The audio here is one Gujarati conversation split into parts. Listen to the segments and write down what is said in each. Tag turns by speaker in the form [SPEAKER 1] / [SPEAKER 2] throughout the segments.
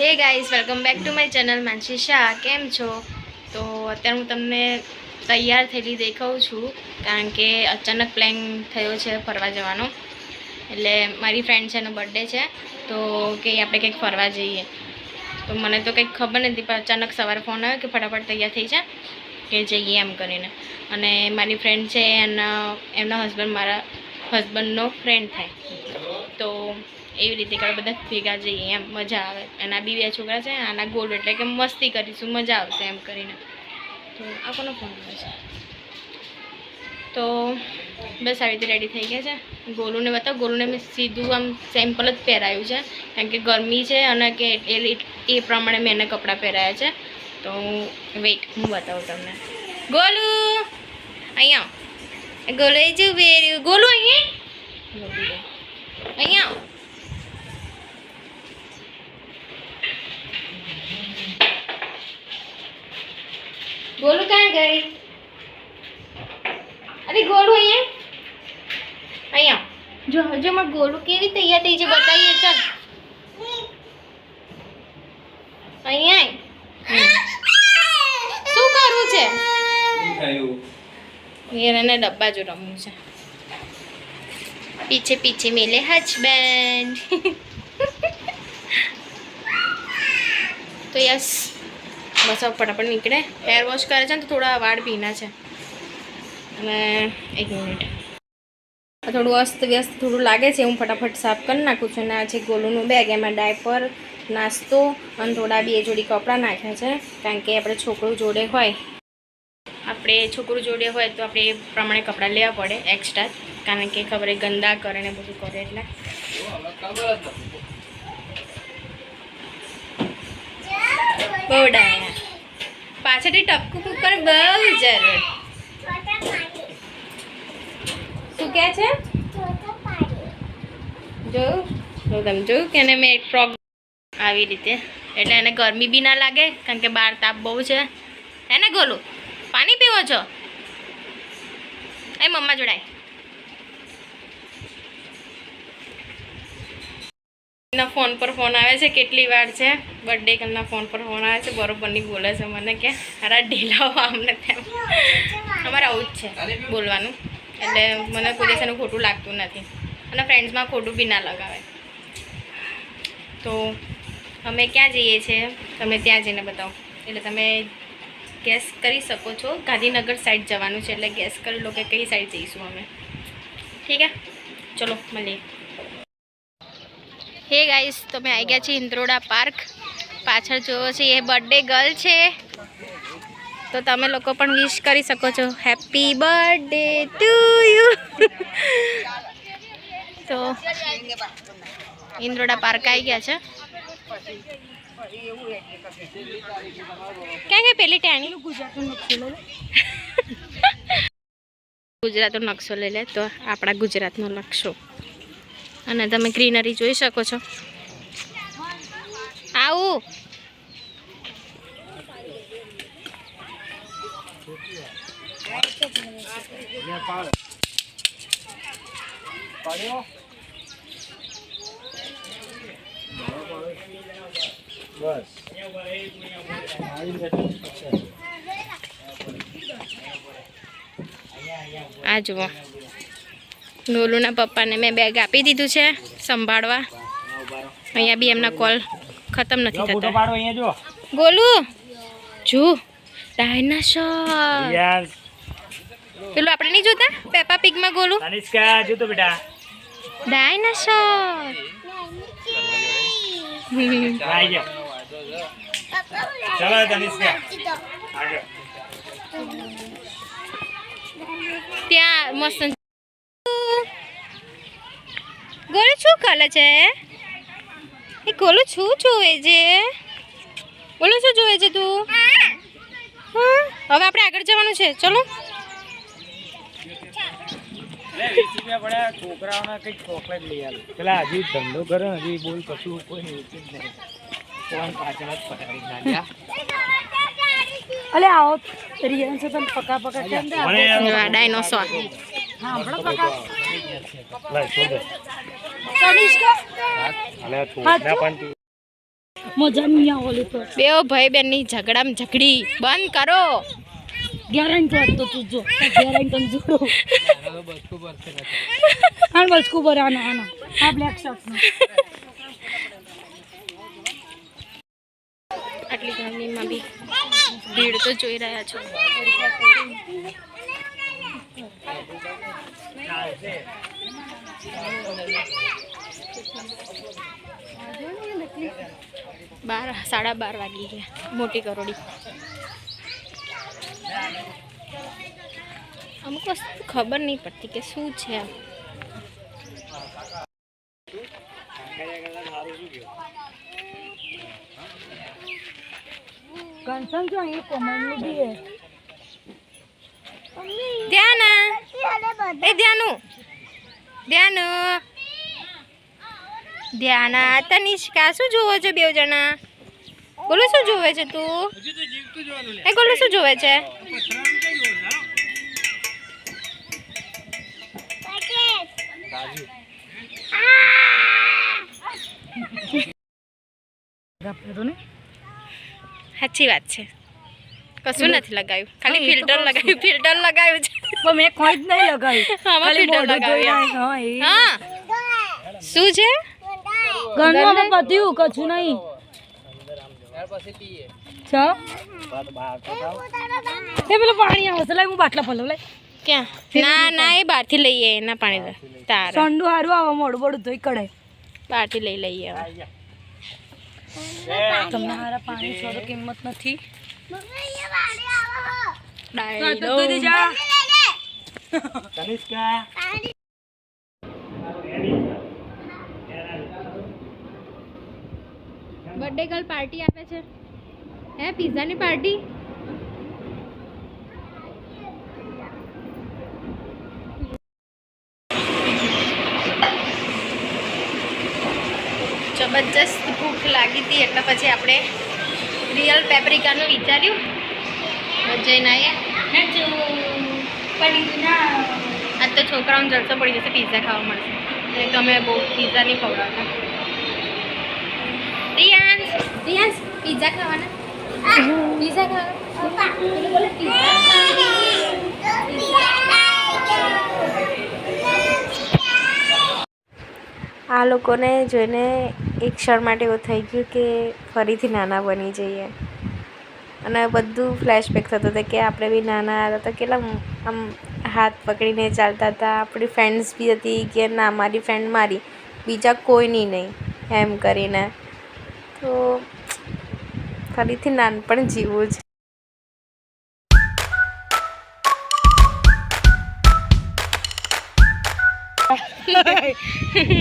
[SPEAKER 1] હે guys, welcome back to my channel Mansi Shah. કેમ છો? તો અત્યારે હું તમને તૈયાર થયેલી દેખાઉં છું, કારણ કે અચાનક પ્લાન થયો છે ફરવા જવાનો. એટલે મારી ફ્રેન્ડ છે, એનો બર્થડે છે, તો કે આપણે કંઈક ફરવા જઈએ. તો મને તો કંઈક ખબર નથી, પણ અચાનક સવારે ફોન આવ્યો કે ફટાફટ તૈયાર થઈ જા કે જઈએ એમ કરીને. અને મારી ફ્રેન્ડ છે, એમના હસબન્ડ મારા હસબન્ડનો ફ્રેન્ડ થાય, તો એવી રીતે કે બધા ભેગા જઈએ એમ મજા આવે. એના બી બે છોકરા છે, આના ગોળ, એટલે કે મસ્તી કરીશું, મજા આવશે એમ કરીને. તો આ કોનો ફોન આવે છે? તો બસ આવી રીતે રેડી થઈ ગયા છે. ગોલુને બતાવ. ગોલુને મેં સીધું આમ સિમ્પલ જ પહેરાયું છે, કારણ કે ગરમી છે અને કે એ પ્રમાણે મેં એને કપડાં પહેરાયા છે. તો વેઇટ, હું બતાવું તમને. ગોલુ અહીંયા, ગોલુ એ જ પહેર્યું. ગોલુ અહીંયા અહીંયા. ગોલુ ક્યાં ગઈ? અરે ગોલુ અહીંયા જો હજુ મારે ગોલુ કેવી તૈયાર થઈ છે બતાવીએ. ચાલ અહીંયા શું કરવું છે? એને ડબ્બા જો રમવું છે. પીછે પીછે મેલે હસબન્ડ. તો યસ, બસ હવે ફટાફટ નીકળે. હેર વોશ કરે છે ને, તો થોડા વાળ ભીના છે. અને એક મિનિટ, થોડું અસ્ત વ્યસ્ત થોડું લાગે છે. હું ફટાફટ સાફ કરી નાખું છું. અને આ છે ગોલુનું બેગ, એમાં ડાયપર, નાસ્તો અને થોડા બે જોડી કપડાં નાખ્યા છે, કારણ કે આપણે છોકરું જોડે હોય તો આપણે એ પ્રમાણે કપડાં લેવા પડે એક્સ્ટ્રા, કારણ કે ખબર એ ગંદા કરે ને બધું કરે. એટલે બહુ ડાયા પાછળથી ટપકું કુકર બહુ જરૂર. શું કહે છે? તમે જોયું કે એને મેં એક ફ્રોક આવી રીતે, એટલે એને ગરમી બી ના લાગે, કારણ કે બહાર તાપ બહુ છે. હે ને ગોલું? પાણી પીવો છો? એ મમ્મા જોડાય. એના ફોન પર ફોન આવે છે. કેટલી વાર છે બર્થડે કરના ફોન પર ફોન આવે છે, બરોબર નહીં બોલે છે મને કે હારા ઢીલાઓ આમને તેમ. અમારે આવું જ છે બોલવાનું, એટલે મને કોઈ દિવસ એનું ખોટું લાગતું નથી, અને ફ્રેન્ડ્સમાં ખોટું બી ના લગાવે. તો અમે ક્યાં જઈએ છીએ તમે ત્યાં જઈને બતાવો. એટલે તમે ગેસ કરી શકો છો. ગાંધીનગર સાઈડ જવાનું છે, એટલે ગેસ કરી લો કે કઈ સાઈડ જઈશું અમે. ઠીક હે, ચલો મળીએ. હે ગાઈસ, તો મેં આવી ગયા છીએ ઇન્દ્રોડા પાર્ક. પાછળ જોવો છે એ બર્થડે ગર્લ છે, તો તમે લોકો પણ વિશ કરી શકો છો, હેપી બર્થડે ટુ યુ. તો ઇન્દ્રોડા પાર્ક આવી ગયા છે. ક્યાં ગઈ પેલી ટાણી? ગુજરાતનો નકશો લઈ લે, તો આપણા ગુજરાતનો નકશો. અને તમે ગ્રીનરી જોઈ શકો છો. આવું આ જુઓ, ગોલુના પપ્પાને મેં બેગ આપી દીધું છે સંભાળવા. અહીંયા બી એમના કોલ ખતમ નથી થતા. ગોલુ જો ડાયનાસોર, પેલું આપણે નહીં જોતા પેપા પિગમાં ગોલુ? જોતો બેટા, ડાયનાસોર. ત્યાં મસ્ત ગોલુ શું ખાલે છે? એ ગોલુ શું જોવે છે? ગોલુ શું જોવે છે તું? હા, હવે આપણે આગળ જવાનું છે, ચલો.
[SPEAKER 2] છોકરાઓને કઈક ચોકલેટ લઈ આવે. પેલા હજી ધંધો કરે, હજી બોલ કશું કોઈ નહીં. પાછળ જ પકડી. અલે આવો રિયન છે, તને પકા પકા કેમ દે?
[SPEAKER 1] ડાયનોસોર.
[SPEAKER 2] હા, હમણાં પકા લાય છોડ દે. તનિષ્કા અલે છોડ ના પણ
[SPEAKER 3] મજા નહીં આવે તો
[SPEAKER 1] બે ભાઈ બેનની ઝઘડામાં ઝઘડી બંધ કરો.
[SPEAKER 3] ગેરંટી વાત તો તું જો ગેરંટી તને જોડો આન બસકુ બરાના આના આ બ્લેક શર્ટનો
[SPEAKER 1] આટલી ગરમીમાં બી ભીડ તો જોઈ રહ્યા છો. બાર 12:30 વાગી ગયા. મોટી કરોડી અમુક વસ્તુ ખબર નહીં પડતી કે શું છે.
[SPEAKER 3] કંસન જો અહીં કોમન બી હે
[SPEAKER 1] ધ્યાના તનિષ્કા શું જોવો છો બે જણા? બોલો શું જોવે છે તું? એ બોલો શું જોવે છે? સાચી વાત છે. કશું નથી લગાવ્યું, ખાલી ફિલ્ટર લગાવ્યું છે.
[SPEAKER 3] પણ મેં કોઈ જ નહીં લગાવ્યું
[SPEAKER 1] આમાં
[SPEAKER 3] ખાલી
[SPEAKER 1] ફિલ્ટર
[SPEAKER 3] મોઢું જોઈ
[SPEAKER 1] લગાવ્યું.
[SPEAKER 3] હા એ
[SPEAKER 1] હા શું છે?
[SPEAKER 3] ઘરમાં પત્યું કશું નહીં છ એ પેલું પાણી આવશે લાય હું બાટલા ફલો લાય
[SPEAKER 1] ક્યાં? ના એ બહારથી લઈએ એના પાણી તારે
[SPEAKER 3] ઠંડુ હારું આવે મોડું મોડું ધોઈ કઢાય
[SPEAKER 1] બહારથી લઈ લઈએ હવે.
[SPEAKER 3] તમને હારા પાણી છો તો કિંમત નથી
[SPEAKER 2] તનિષ્કા
[SPEAKER 1] બર્થડે ગર્લ પાર્ટી આપે છે. હે પિઝાની પાર્ટી? જબરજસ્ત ભૂખ લાગી હતી એટલે પછી આપણે રિયલ પેપ્રિકાનું વિચાર્યું જઈને આવ્યા. આજ તો છોકરાઓને જલસો પડી જશે, પિઝા ખાવા મળશે. એટલે તો અમે બહુ પિઝા નહીં ખવડાવતા. રિયાન્સ પિઝા ખાવાના? પિઝા ખાવા બોલે આ લોકોને જોઈને એક ક્ષણ માટે એવું થઈ ગયું કે ફરીથી નાના બની જઈએ. અને બધું ફ્લેશબેક થતું હતું કે આપણે બી નાના હતા તો કેટલા આમ હાથ પકડીને ચાલતા હતા. આપણી ફ્રેન્ડ્સ બી હતી કે ના મારી ફ્રેન્ડ મારી, બીજા કોઈની નહીં એમ કરીને. તો ફરીથી નાનપણ જીવવું છે.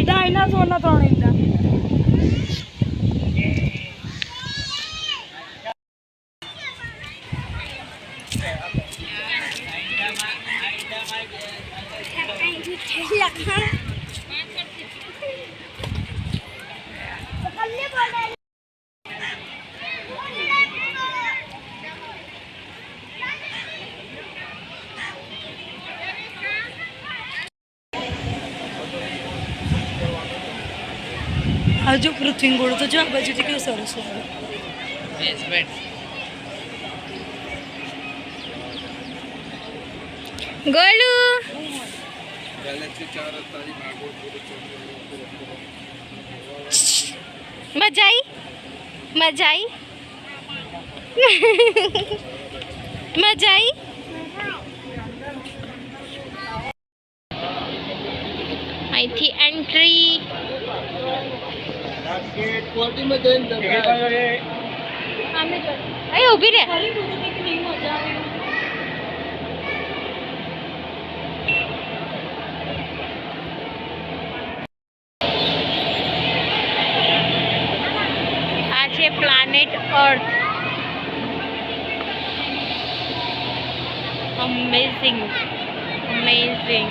[SPEAKER 3] ડાયનાસોરના 3 ઈંડા હજુ પૃથ્વી ગોળ તો જો આ બાજુથી કેવું સરસ લાગે.
[SPEAKER 1] ગોલુ મજા આવી? મજા આવી? મજા આવી? અહીંથી એન્ટ્રી. અહીં ઊભી રહે. આ છે પ્લાનેટ અર્થ. Amazing amazing.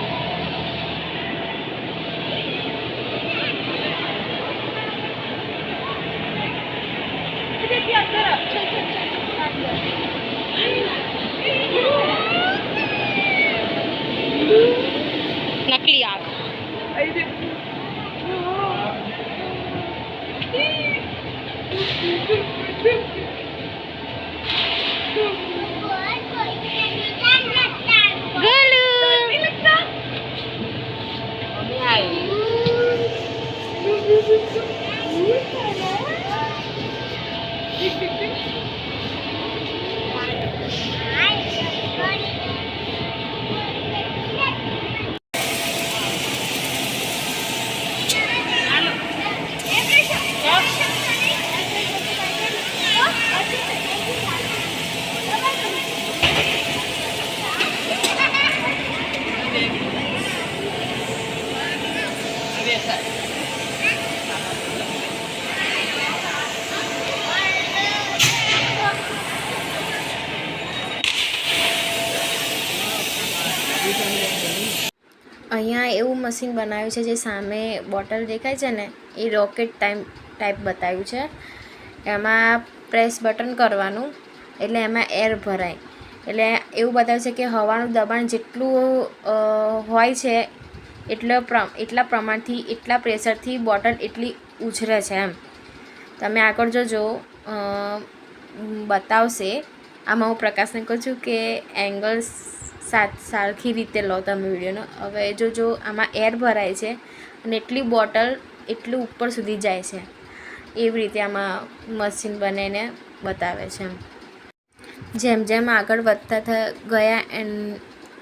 [SPEAKER 1] નકલી આગ. અહીંયા એવું મશીન બનાવ્યું છે જે સામે બોટલ દેખાય છે ને એ રોકેટ ટાઈપ બતાવ્યું છે. એમાં પ્રેસ બટન કરવાનું એટલે એમાં એર ભરાય. એટલે એવું બતાવે છે કે હવાનું દબાણ જેટલું હોય છે એટલા પ્રમાણથી એટલા પ્રેશરથી બોટલ એટલી ઉછરે છે એમ. તમે આગળ જોજો બતાવશે. આમાં હું પ્રકાશને કહું છું કે એંગલ સરખી રીતે લો તમે વિડીયોનો. હવે જો આમાં એર ભરાય છે અને એટલી બોટલ એટલું ઉપર સુધી જાય છે. એવી રીતે આમાં મશીન બનાવીને બતાવે છે. જેમ જેમ આગળ વધતા ગયા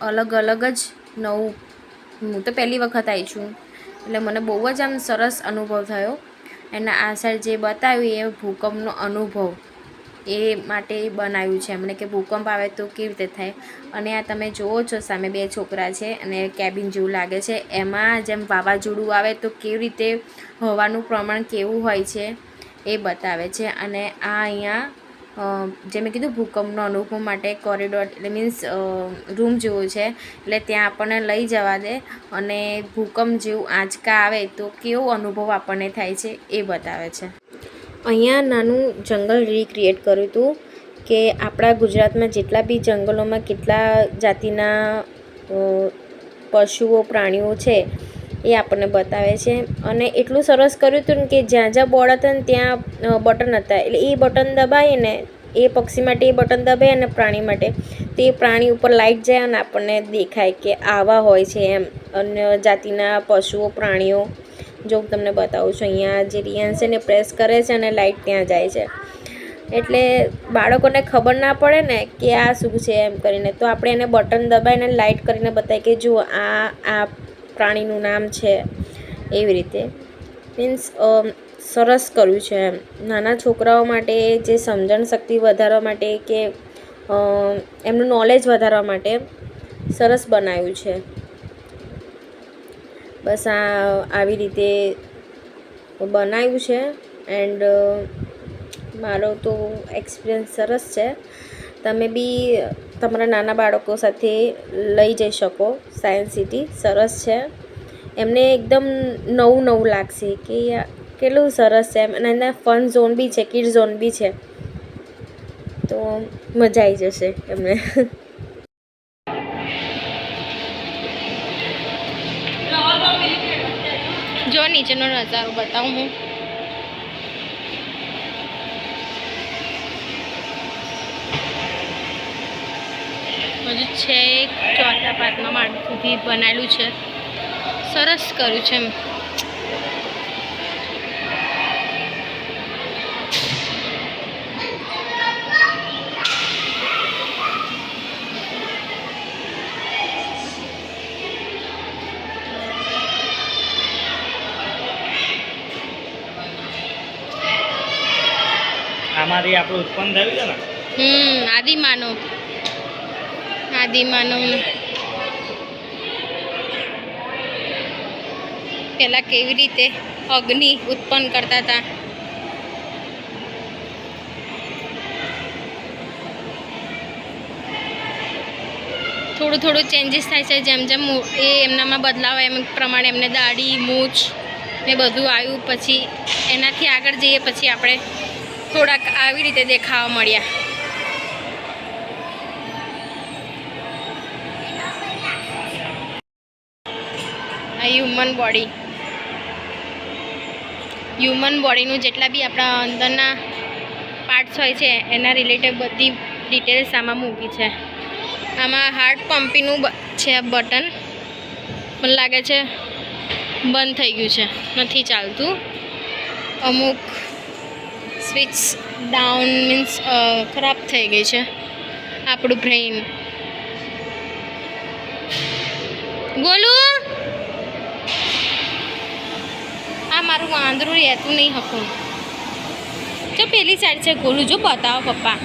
[SPEAKER 1] અલગ અલગ જ નવું. હું તો પહેલી વખત આવી છું એટલે મને બહુ જ આમ સરસ અનુભવ થયો. એના આ સાઈડ જે બતાવ્યું એ ભૂકંપનો અનુભવ એ માટે બનાવ્યું છે એમણે કે ભૂકંપ આવે તો કેવી રીતે થાય. અને આ તમે જુઓ છો સામે 2 છોકરા છે અને કેબિન જેવું લાગે છે. એમાં જેમ વાવાઝોડું આવે તો કેવી રીતે હવાનું પ્રમાણ કેવું હોય છે એ બતાવે છે. અને આ અહીંયા જે મેં કીધું ભૂકંપનો અનુભવ માટે કોરિડોર એટલે મીન્સ રૂમ જેવું છે. એટલે ત્યાં આપણને લઈ જવા દે અને ભૂકંપ જેવું આંચકા આવે તો કેવો અનુભવ આપણને થાય છે એ બતાવે છે. અહીંયા નાનું જંગલ રિક્રિએટ કર્યું હતું કે આપણા ગુજરાતમાં જેટલા બી જંગલોમાં કેટલા જાતિના પશુઓ પ્રાણીઓ છે એ આપણને બતાવે છે. અને એટલું સરસ કર્યું હતું ને કે જ્યાં જ્યાં બોર્ડ હતા ને ત્યાં બટન હતા. એટલે એ બટન દબાવીએ ને એ પક્ષી માટે એ બટન દબાવીએ અને પ્રાણી માટે તો એ પ્રાણી ઉપર લાઇટ જાય અને આપણને દેખાય કે આવા હોય છે એમ અન્ય જાતિના પશુઓ પ્રાણીઓ. જો હું તમને બતાવું છું અહીંયા જે રિયાન છે ને પ્રેસ કરે છે અને લાઇટ ત્યાં જાય છે. એટલે બાળકોને ખબર ના પડે ને કે આ શું છે એમ કરીને તો આપણે એને બટન દબાવીને લાઇટ કરીને બતાવીએ કે જુઓ આ પ્રાણીનું નામ છે. એવી રીતે મીન્સ સરસ કર્યું છે એમ. નાના છોકરાઓ માટે જે સમજણ શક્તિ વધારવા માટે કે એમનું નોલેજ વધારવા માટે સરસ બનાવ્યું છે. બસ આવી રીતે બનાવ્યું છે. એન્ડ મારો તો એક્સપિરિયન્સ સરસ છે. તમે બી તમારા નાના બાળકો સાથે લઈ જઈ શકો. સાયન્સ સિટી સરસ છે. એમને એકદમ નવું લાગશે કે કેટલું સરસ છે એમ. અને એના ફન ઝોન બી છે, કિડ ઝોન બી છે તો મજા આવી જશે એમને. જો નીચેનો નજારો બતાવું હું. હજુ છે 4થા-5મા માળ સુધી બનાવેલું છે. સરસ કર્યું છે એમ.
[SPEAKER 2] આમાંથી આપણું ઉત્પન્ન થયું છે ને.
[SPEAKER 1] આદિમાનવ પેલા કેવી રીતે અગ્નિ ઉત્પન્ન કરતા હતા. થોડું ચેન્જીસ થાય છે જેમ જેમ એ એમનામાં બદલાવ એમ પ્રમાણે એમને દાઢી મૂછ ને બધું આવ્યું. પછી એનાથી આગળ જઈએ પછી આપણે થોડાક આવી રીતે દેખાવા મળ્યા. આ હ્યુમન બોડીનું જેટલા બી આપણા અંદરના પાર્ટ્સ હોય છે એના રિલેટેડ બધી ડિટેલ્સ આમાં મૂકી છે. આમાં હાર્ટ પમ્પિંગનું છે બટન, મને લાગે છે બંધ થઈ ગયું છે, નથી ચાલતું. અમુક સ્વિચ ડાઉન મીન્સ ખરાબ થઈ ગઈ છે. આપણું બ્રેઇન ગોલુ, આ મારું વાંદરું રહેતું નહીં હકું. જો પેલી સાઈડ છે ગોલું, જો બતાવો પપ્પા.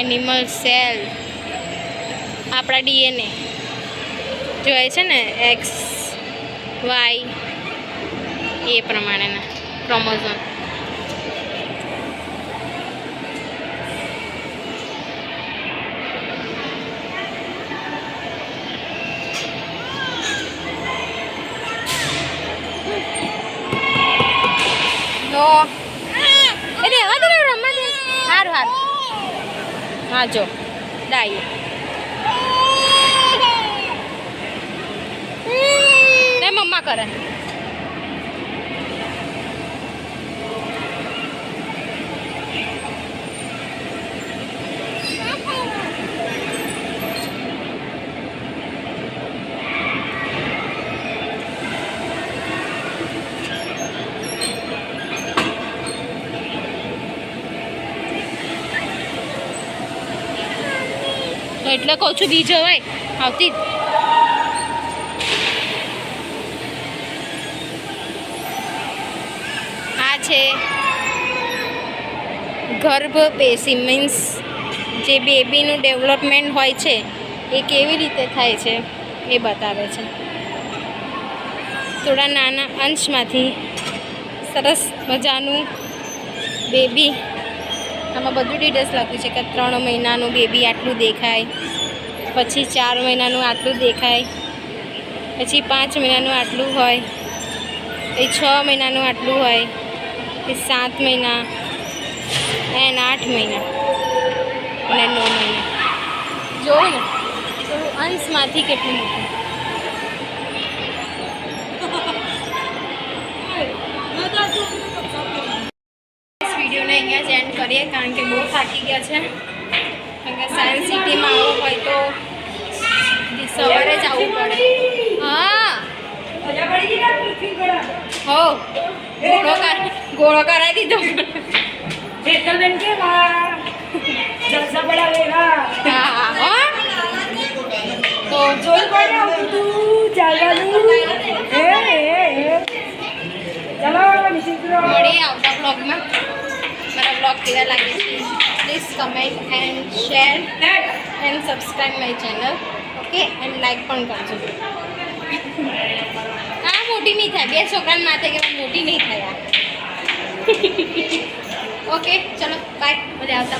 [SPEAKER 1] એનિમલ સેલ, આપણા ડીએનએ જોઈએ છે ને, એક્સ વાય એ પ્રમાણેના ક્રોમોઝોમ. સારું સારું. હા જો ડાઈ મમ્મા કરે. એટલે કહું છું બીજો હોય આવતી. આ છે ગર્ભ પેશી, મીન્સ જે બેબીનું ડેવલપમેન્ટ હોય છે એ કેવી રીતે થાય છે એ બતાવે છે. થોડા નાના અંશમાંથી સરસ મજાનું બેબી. આમાં બધું ડિટેલ્સ લખ્યું છે કે 3 મહિનાનું બેબી આટલું દેખાય, પછી 4 મહિનાનું આટલું દેખાય, પછી 5 મહિનાનું આટલું હોય, પછી 6 મહિનાનું આટલું હોય, પછી 7 મહિના એન્ડ 8 મહિના અને 9 મહિના. જોઉં ને તો અંશમાંથી કેટલું મોટું. વિડીયોને અહીંયા જ એન્ડ કરીએ કારણ કે બહુ થાકી ગયા છે. કારણ કે સાયન્સ સિટીમાં આવવું હોય તો સવારે જ આવવું પડે. હા હો ગોળો કરાવી દીધો. હા તો મળીએ આવતા બ્લોગમાં. મારા બ્લોગ કેવા લાગે છે please comment and share and subscribe my channel. Okay and like પણ કરજો. હા મોટી નહીં થાય, 2 છોકરાને માથે કે મોટી નહીં થયા. ઓકે ચલો બાય. બધા આવતા બ્લોગ